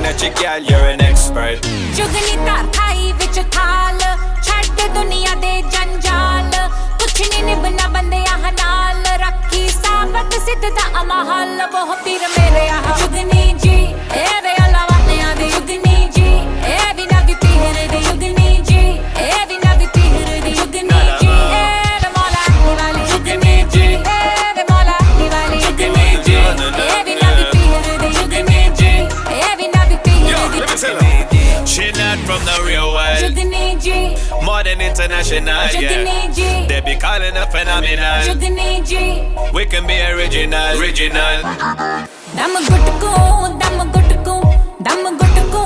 at you, girl, you're an expert. जुगनी तार Thai विच थाल छड्ड दुनिया दे जंजाल कुछ नहीं निभना बंदे आह नाल रखी साबत सिद्धता अमहल वो पीर मेरे आह जुगनी जी ए वे अलावानिया दे जुगनी जी ए बिना भी पीर दे जुगनी जी ए बिना भी पीर दे जुगनी जी ए वे मौला वाली जुगनी जी ए वे मौला वाली जुगनी जी ए बिना भी पीर दे जुगनी जी ए बिना भी पीर दे She not from the real world, जुगनी ji more than international, जुगनी yeah. Ji They be calling her phenomenal. जुगनी ji We can be original, original. दम गुटकू दम गुटकू दम गुटकू